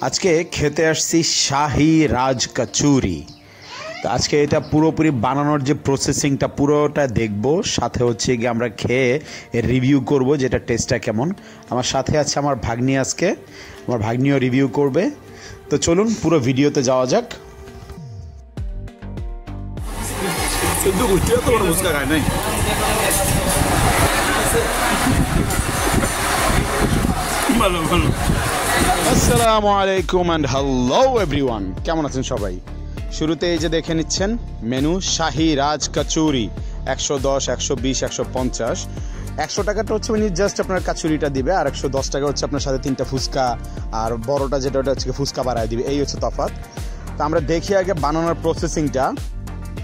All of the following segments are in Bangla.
আজকে খেতে আসছি শাহী রাজ কচুরি। তো আজকে এটা পুরোপুরি বানানোর যে প্রসেসিংটা পুরোটা দেখব, সাথে হচ্ছে গিয়ে আমরা খেয়ে রিভিউ করব যেটা টেস্টটা কেমন। আমার সাথে আছে আমার ভাগ্নি, আজকে আমার ভাগ্নিও রিভিউ করবে। তো চলুন পুরো ভিডিওতে যাওয়া যাক। আসসালামু আলাইকুম অ্যান্ড হ্যালো এভরিওয়ান, কেমন আছেন সবাই? শুরুতে এই যে দেখে নিচ্ছেন মেনু শাহী রাজ কচুরি, 110, 120, 150। 100 টাকাটা হচ্ছে উনি জাস্ট আপনার কাচুরিটা দিবে, আর 110 টাকা হচ্ছে আপনার সাথে 3টা ফুচকা, আর বড়টা যেটা ওটা হচ্ছে ফুচকা বাড়ায় দিবে, এই হচ্ছে তফাৎ। তো আমরা দেখি আগে বানানোর প্রসেসিংটা,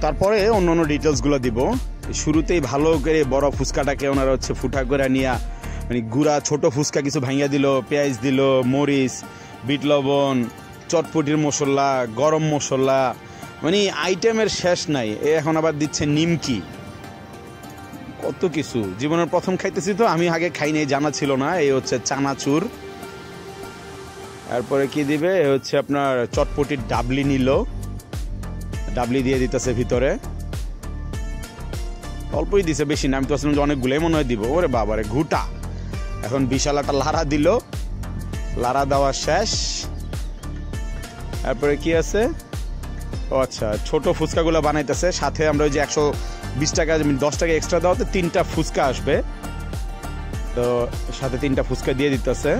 তারপরে অন্য অন্য ডিটেলসগুলো দিব। শুরুতেই ভালো করে বড় ফুচকাটাকে ওনারা হচ্ছে ফুটা করে নিয়ে মানে গুঁড়া ছোট ফুচকা কিছু ভাঙিয়া দিল, পেঁয়াজ দিল, মরিচ, বিট লবণ, চটপটির মশলা, গরম মশলা, মানে আইটেমের শেষ নাই। এখন আবার দিচ্ছে নিমকি, কত কিছু। জীবনের প্রথম খাইতেছি, তো আমি আগে খাই নাই, জানা ছিল না। এই হচ্ছে চানাচুর, তারপরে কি দিবে হচ্ছে আপনার চটপটির ডাবলি নিল, ডাবলি দিয়ে দিতেছে ভিতরে, অল্পই দিছে, বেশি না। আমি তো আসলাম যে অনেকগুলোই মনে হয় দিব। ওরে বাবারে ঘুটা। এখন বিশাল একটা লাড়া দিল, লাড়া দেওয়া শেষ। তারপরে কি আছে, ও আচ্ছা ছোট ফুচকাগুলো বানাইতেছে। সাথে আমরা ওই যে 120 টাকা 10 টাকা এক্সট্রা দেওয়াতে 3টা ফুচকা আসবে, তো সাথে 3টা ফুচকা দিয়ে দিতেছে।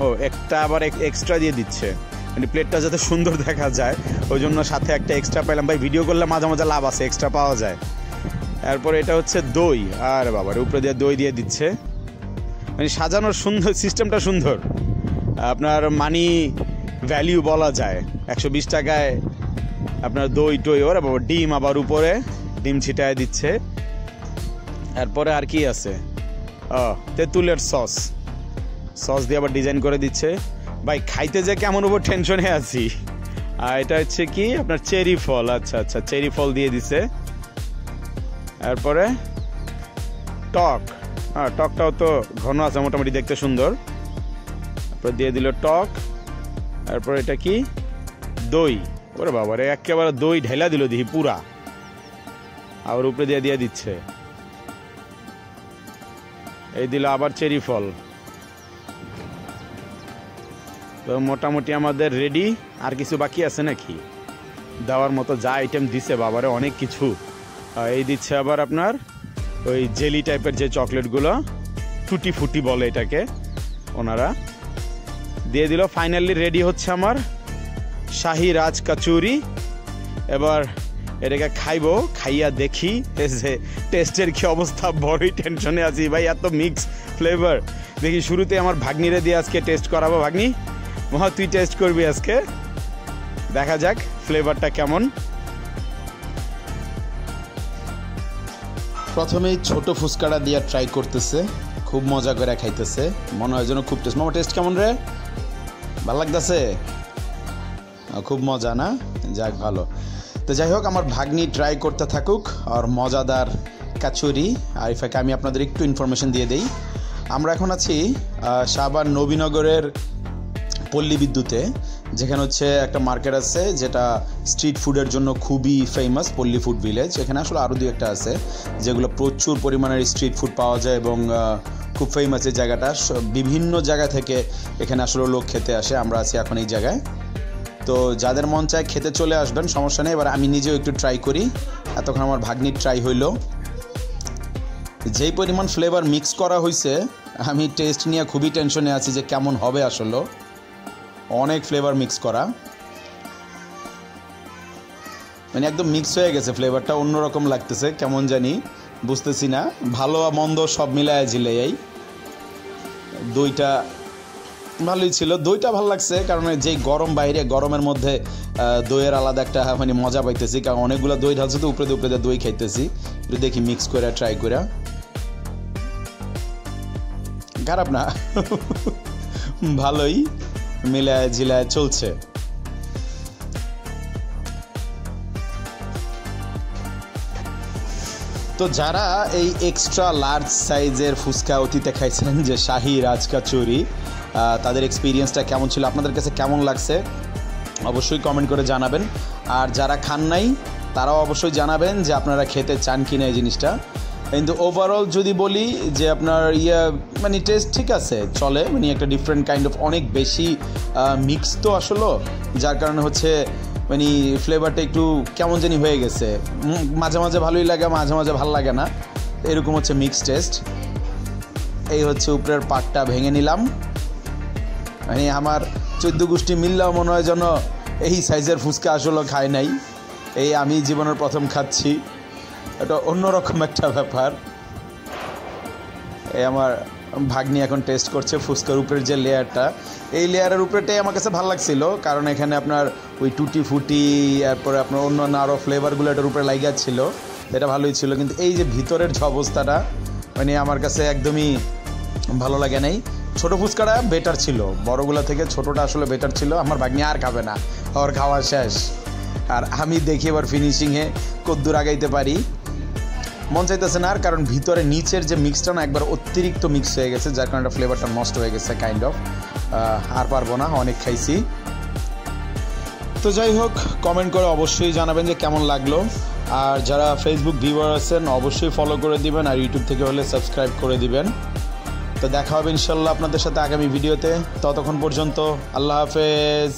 ও একটা আবার এক্সট্রা দিয়ে দিচ্ছে, মানে প্লেটটা যাতে সুন্দর দেখা যায় ওই জন্য সাথে একটা এক্সট্রা পাইলাম। ভাই ভিডিও করলে মাঝে মাঝে লাভ আছে, এক্সট্রা পাওয়া যায়। তারপরে এটা হচ্ছে দই, আর বাবার উপরে দিয়ে দই দিয়ে দিচ্ছে, মানে সাজানোর সুন্দর সিস্টেমটা সুন্দর, আপনার মানি ভ্যালিউ বলা যায়। 120 টাকায় আপনার দই টই, ওরে বাবা ডিম আবার উপরে ডিম ছিটায় দিচ্ছে। তারপরে আর কি আছে, তেঁতুলের সস দিয়ে আবার ডিজাইন করে দিচ্ছে। ভাই খাইতে যে কেমন উপর টেনশনে আছি। আর এটা হচ্ছে কি আপনার চেরি ফল, আচ্ছা আচ্ছা চেরি ফল দিয়ে দিছে। তারপরে টক, টকটাও তো ঘন আছে মোটামুটি, দেখতে সুন্দর। তারপর দিয়ে দিল টক। তারপর এটা কি দই, ওরে বাবারে একেবারে দই ঢেলা দিল দেখি পুরা, আর উপরে দিয়ে দিচ্ছে। এই দিল আবার চেরি ফল। তো মোটামুটি আমাদের রেডি। আর কিছু বাকি আছে নাকি দেওয়ার মতো? যা আইটেম দিছে বাবারে অনেক কিছু। এই দিচ্ছে আবার আপনার ওই জেলি টাইপের যে চকলেটগুলো, টুটি ফুটি বলে এটাকে, ওনারা দিয়ে দিল। ফাইনালি রেডি হচ্ছে আমার শাহী রাজ কচুরি। এবার এটাকে খাইবো, খাইয়া দেখি টেস্টের কি অবস্থা। বড়ই টেনশনে আছি ভাই, এত মিক্স ফ্লেভার। দেখি শুরুতে আমার ভাগ্নিরে দিয়ে আজকে টেস্ট করাবো। ভাগ্নি মহা তুই টেস্ট করবি আজকে, দেখা যাক ফ্লেভারটা কেমন। প্রথমেই ছোট ফুচকাটা দিয়ে ট্রাই করতেছে, খুব মজা করে খাইতেছে, মনে হয় যেন খুব টেস্ট। মামা টেস্ট কেমন রে? ভালো লাগতেছে? খুব মজা না? যাক ভালো। তো যাই হোক, আমার ভাগ্নি ট্রাই করতে থাকুক আর মজাদার কাচুরি। আর ইফাকে আমি আপনাদের একটু ইনফরমেশন দিয়ে দেই। আমরা এখন আছি শাহবাগ নবীনগরের পল্লী বিদ্যুতে, যেখানে হচ্ছে একটা মার্কেট আছে যেটা স্ট্রিট ফুডের জন্য খুবই ফেমাস, পল্লী ফুড ভিলেজ। এখানে আসলে আরও 2-1টা আছে যেগুলো প্রচুর পরিমাণের স্ট্রিট ফুড পাওয়া যায় এবং খুব ফেমাস এই জায়গাটা। বিভিন্ন জায়গা থেকে এখানে আসলে লোক খেতে আসে। আমরা আছি এখন এই জায়গায়, তো যাদের মন চায় খেতে চলে আসবেন, সমস্যা নেই। এবার আমি নিজেও একটু ট্রাই করি। এতক্ষণ আমার ভাগ্নির ট্রাই হইল। যেই পরিমাণ ফ্লেভার মিক্স করা হয়েছে, আমি টেস্ট নিয়ে খুবই টেনশনে আছি যে কেমন হবে। আসলে অনেক ফ্লেভার মিক্স করা, মানে একদম মিক্স হয়ে গেছে ফ্লেভারটা, অন্যরকম লাগতেছে, কেমন জানি বুঝতেছি না। ভালো মন্দ সব মিলায় ঝিলে। এই দইটা ভালোই ছিল, দইটা ভালো লাগছে, কারণ যেই গরম বাইরে, গরমের মধ্যে দইয়ের আলাদা একটা মানে মজা পাইতেছি, কারণ অনেকগুলো দই ঢালছে তো উপরে দিয়ে দই খাইতেছি। একটু দেখি মিক্স করে ট্রাই করে, খারাপ না, ভালোই মিলায় ঝিলায় চলছে। তো যারা এই এক্সট্রা লার্জ সাইজের ফুচকা অতীতে খাইছেন যে শাহী রাজ কচুরি, তাদের এক্সপিরিয়েন্সটা কেমন ছিল, আপনাদের কাছে কেমন লাগছে অবশ্যই কমেন্ট করে জানাবেন। আর যারা খান নাই তারাও অবশ্যই জানাবেন যে আপনারা খেতে চান কি না এই জিনিসটা। কিন্তু ওভারঅল যদি বলি যে আপনার মানে টেস্ট ঠিক আছে, চলে, মানে একটা ডিফারেন্ট কাইন্ড অফ, অনেক বেশি মিক্স তো আসলে, যার কারণে হচ্ছে মানে ফ্লেভারটা একটু কেমন জানি হয়ে গেছে, মাঝে মাঝে ভালোই লাগে, মাঝে মাঝে ভালো লাগে না, এরকম হচ্ছে মিক্স টেস্ট। এই হচ্ছে উপরের পাটটা ভেঙে নিলাম, মানে আমার 14 গোষ্ঠী মিললেও মনে হয় যেন এই সাইজের ফুচকা আসলে খায় নাই, এই আমি জীবনের প্রথম খাচ্ছি, এটা অন্যরকম একটা ব্যাপার। এই আমার ভাগ্নি এখন টেস্ট করছে ফুচকার উপরের যে লেয়ারটা, এই লেয়ারের উপরেটাই আমার কাছে ভালো লাগছিল, কারণ এখানে আপনার ওই টুটি ফুটি, তারপরে আপনার অন্যান্য আরও ফ্লেভারগুলো এটার উপরে লাগিয়ে ছিল, এটা ভালোই ছিল। কিন্তু এই যে ভিতরের যে অবস্থাটা, মানে আমার কাছে একদমই ভালো লাগে নাই। ছোটো ফুচকাটা বেটার ছিল, বড়গুলো থেকে ছোটোটা আসলে বেটার ছিল। আমার ভাগ্নি আর খাবে না, ওর খাওয়া শেষ। আর আমি দেখি এবার ফিনিশিংয়ে কদ্দুর আগাইতে পারি, মন চাইতেছে না আর, কারণ ভিতরে নিচের যে মিক্সটা না একবার অতিরিক্ত মিক্স হয়ে গেছে, যার কারণে ফ্লেভারটা নষ্ট হয়ে গেছে কাইন্ড অফ। আর পারবো না, অনেক খাইছি। তো যাই হোক, কমেন্ট করে অবশ্যই জানাবেন যে কেমন লাগলো। আর যারা ফেসবুক ভিউয়ার আছেন অবশ্যই ফলো করে দিবেন, আর ইউটিউব থেকে হলে সাবস্ক্রাইব করে দিবেন। তো দেখা হবে ইনশাল্লাহ আপনাদের সাথে আগামী ভিডিওতে, ততক্ষণ পর্যন্ত আল্লাহ হাফেজ।